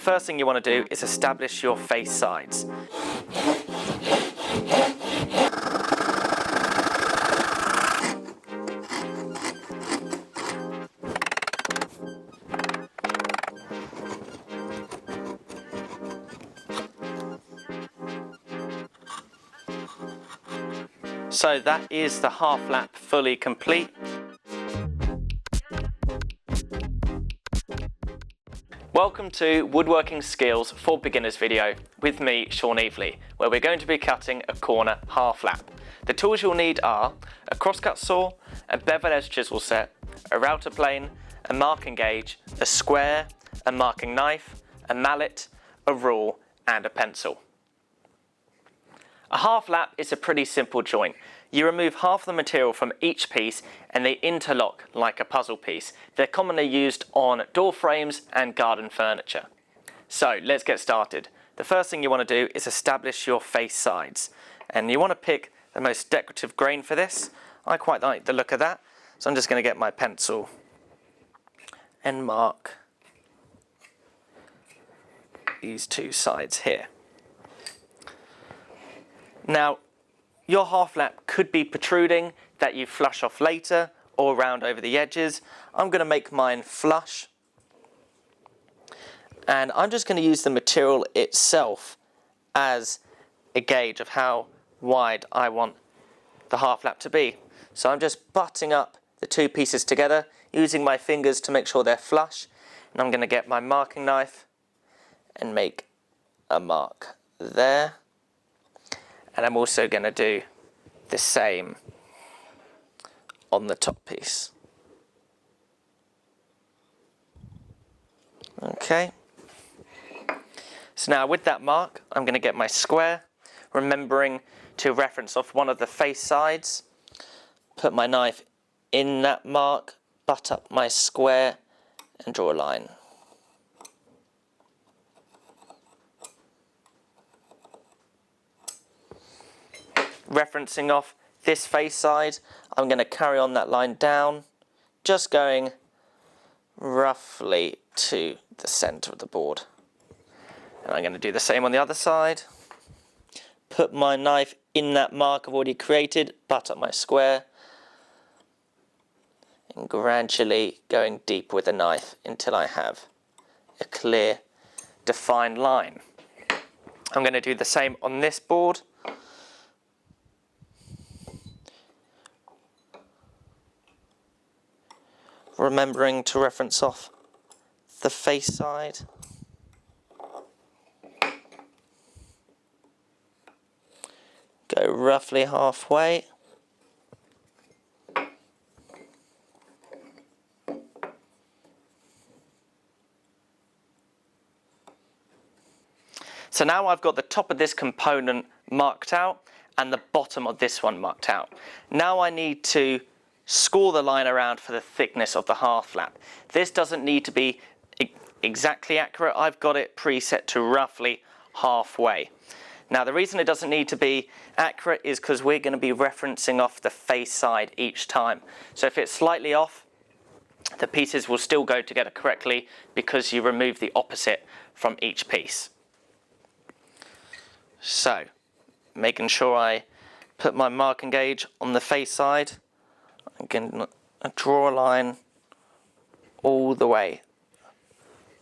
first thing you want to do is establish your face sides. So that is the half lap fully complete. Welcome to Woodworking Skills for Beginners video with me, Sean Evelegh, where we're going to be cutting a corner half lap. The tools you'll need are a crosscut saw, a bevel edge chisel set, a router plane, a marking gauge, a square, a marking knife, a mallet, a rule and a pencil. A half lap is a pretty simple joint. You remove half the material from each piece and they interlock like a puzzle piece. They're commonly used on door frames and garden furniture. So let's get started. The first thing you want to do is establish your face sides. And you want to pick the most decorative grain for this. I quite like the look of that. So I'm just going to get my pencil and mark these two sides here. Now, your half lap could be protruding that you flush off later or round over the edges. I'm going to make mine flush. And I'm just going to use the material itself as a gauge of how wide I want the half lap to be. So I'm just butting up the two pieces together, using my fingers to make sure they're flush. And I'm going to get my marking knife and make a mark there. And I'm also going to do the same on the top piece. Okay. So now with that mark, I'm going to get my square, remembering to reference off one of the face sides, put my knife in that mark, butt up my square and draw a line. Referencing off this face side, I'm going to carry on that line down, just going roughly to the centre of the board. And I'm going to do the same on the other side. Put my knife in that mark I've already created, butt up my square, and gradually going deep with the knife until I have a clear, defined line. I'm going to do the same on this board. Remembering to reference off the face side. Go roughly halfway. So now I've got the top of this component marked out and the bottom of this one marked out. Now I need to score the line around for the thickness of the half lap. This doesn't need to be exactly accurate. I've got it preset to roughly halfway. Now the reason it doesn't need to be accurate is because we're going to be referencing off the face side each time. So if it's slightly off, the pieces will still go together correctly because you remove the opposite from each piece. So making sure I put my marking gauge on the face side. I'm going to draw a line all the way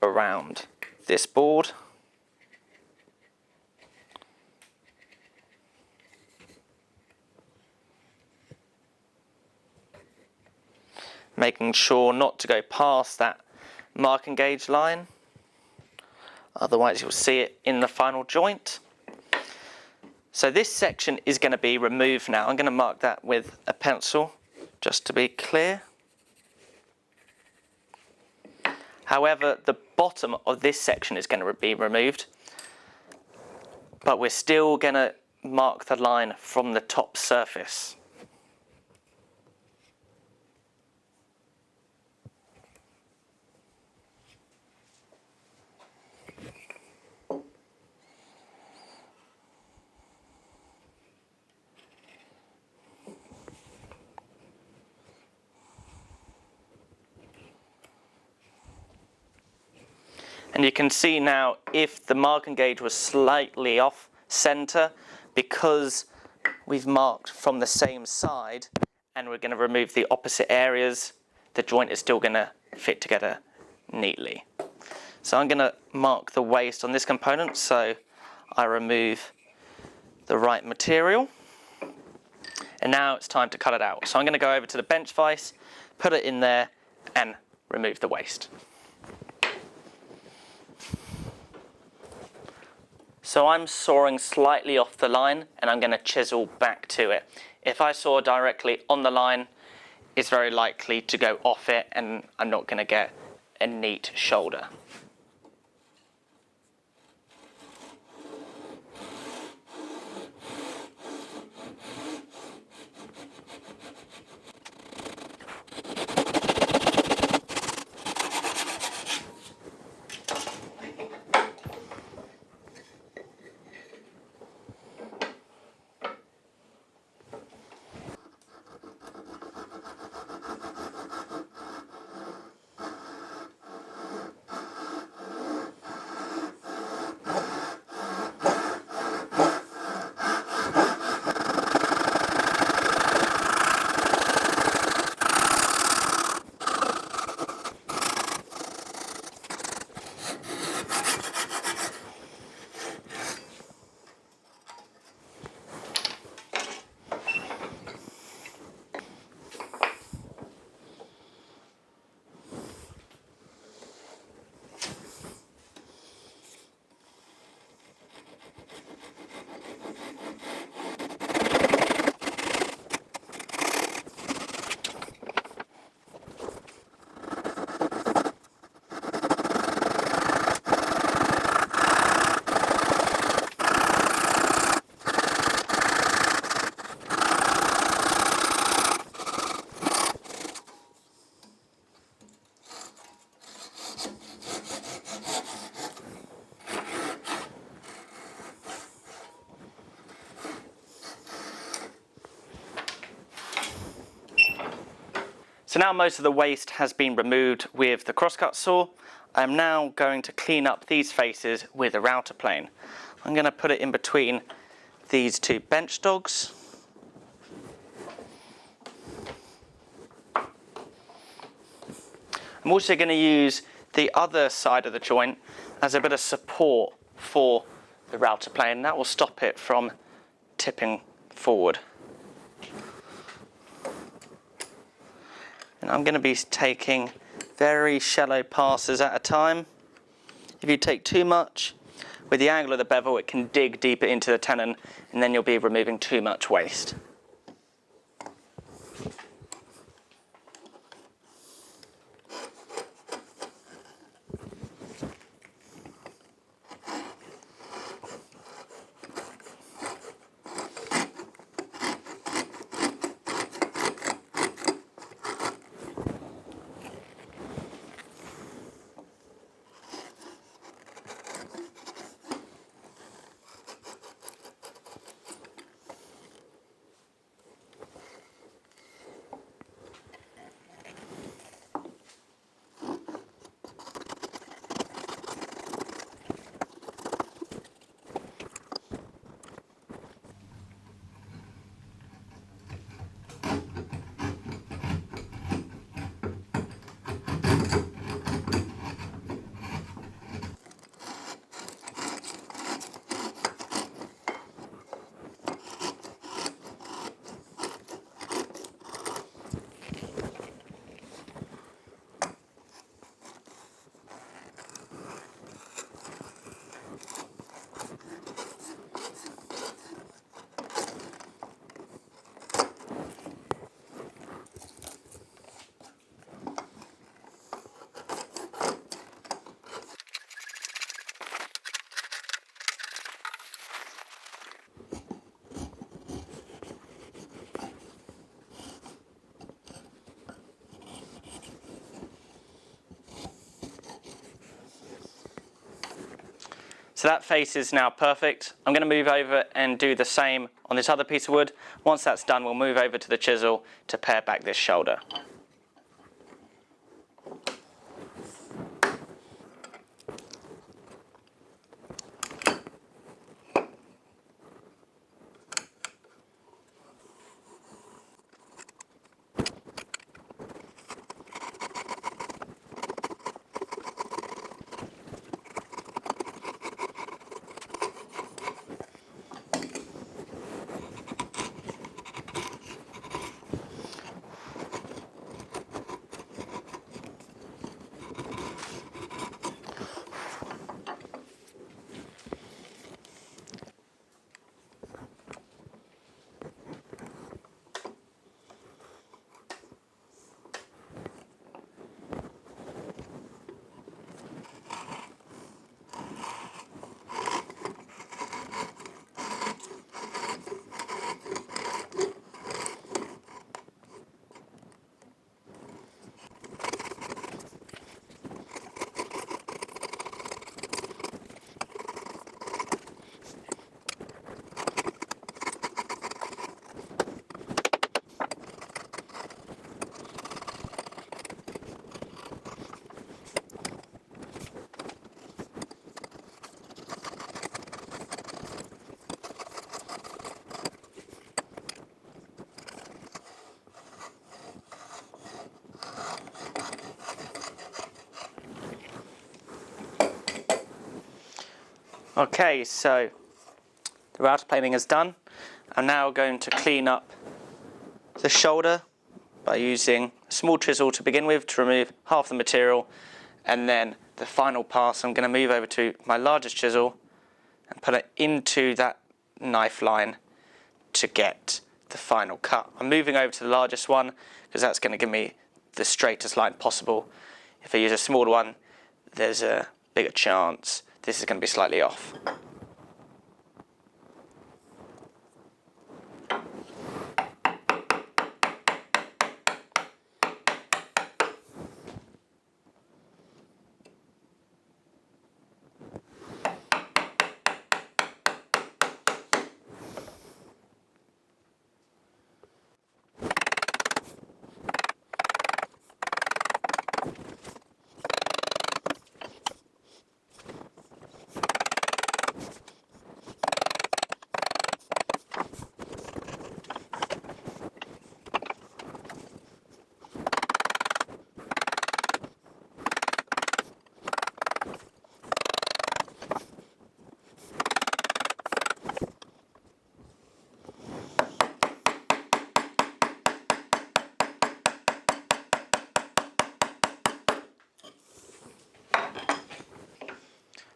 around this board. Making sure not to go past that marking gauge line, otherwise you'll see it in the final joint. So this section is going to be removed now. I'm going to mark that with a pencil, just to be clear. However, the bottom of this section is going to be removed, but we're still going to mark the line from the top surface. And you can see now if the marking gauge was slightly off center, because we've marked from the same side and we're going to remove the opposite areas, the joint is still going to fit together neatly. So I'm going to mark the waste on this component, so I remove the right material. And now it's time to cut it out. So I'm going to go over to the bench vise, put it in there and remove the waste. So I'm sawing slightly off the line and I'm going to chisel back to it. If I saw directly on the line, it's very likely to go off it and I'm not going to get a neat shoulder. So now most of the waste has been removed with the crosscut saw. I'm now going to clean up these faces with a router plane. I'm going to put it in between these two bench dogs. I'm also going to use the other side of the joint as a bit of support for the router plane. That will stop it from tipping forward. And I'm going to be taking very shallow passes at a time. If you take too much, with the angle of the bevel it can dig deeper into the tenon and then you'll be removing too much waste. So that face is now perfect. I'm going to move over and do the same on this other piece of wood. Once that's done, we'll move over to the chisel to pare back this shoulder. Okay, so the router planing is done. I'm now going to clean up the shoulder by using a small chisel to begin with to remove half the material, and then the final pass I'm going to move over to my largest chisel and put it into that knife line to get the final cut. I'm moving over to the largest one because that's going to give me the straightest line possible. If I use a smaller one, there's a bigger chance this is going to be slightly off.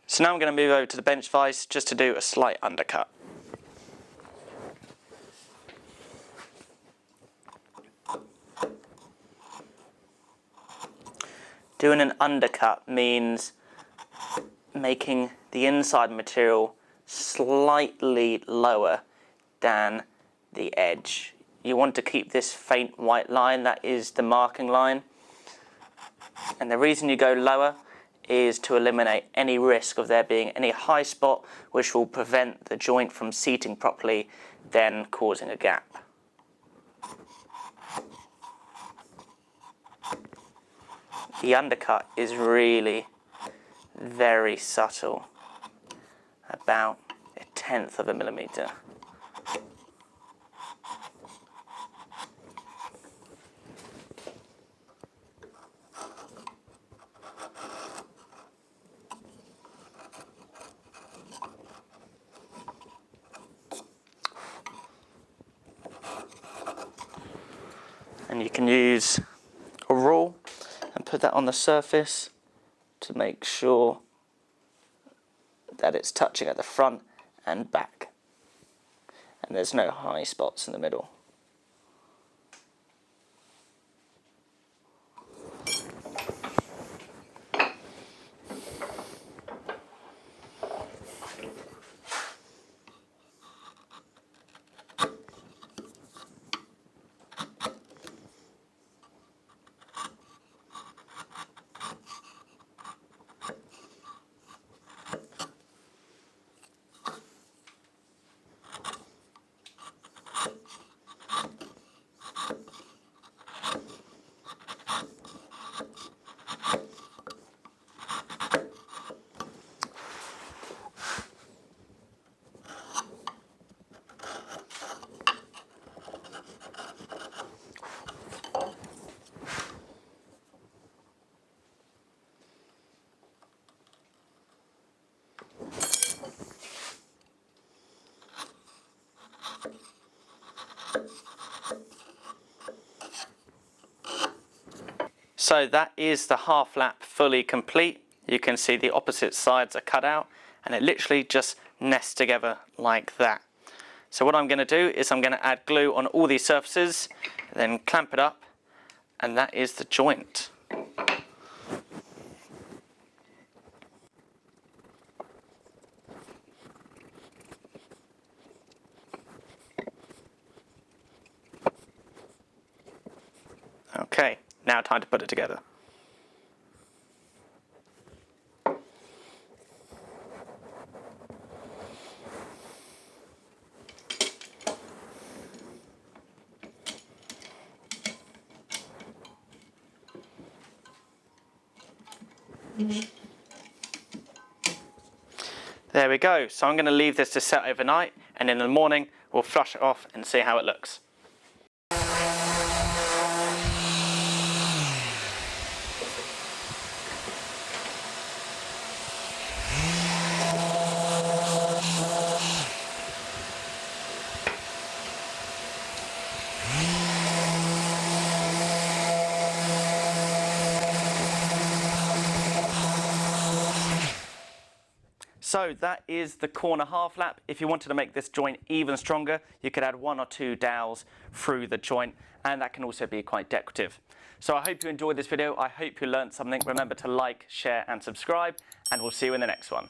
So now I'm going to move over to the bench vise just to do a slight undercut. Doing an undercut means making the inside material slightly lower than the edge. You want to keep this faint white line, that is the marking line. And the reason you go lower is to eliminate any risk of there being any high spot which will prevent the joint from seating properly, then causing a gap. The undercut is really very subtle, about 1/10 of a millimetre. And you can use a rule and put that on the surface to make sure that it's touching at the front and back, and there's no high spots in the middle. So that is the half lap fully complete. You can see the opposite sides are cut out and it literally just nests together like that. So what I'm going to do is I'm going to add glue on all these surfaces, then clamp it up, and that is the joint. Okay, now time to put it together. There we go. So I'm going to leave this to set overnight, and in the morning we'll flush it off and see how it looks. So that is the corner half lap. If you wanted to make this joint even stronger, you could add 1 or 2 dowels through the joint, and that can also be quite decorative. So I hope you enjoyed this video. I hope you learned something. Remember to like, share and subscribe, and we'll see you in the next one.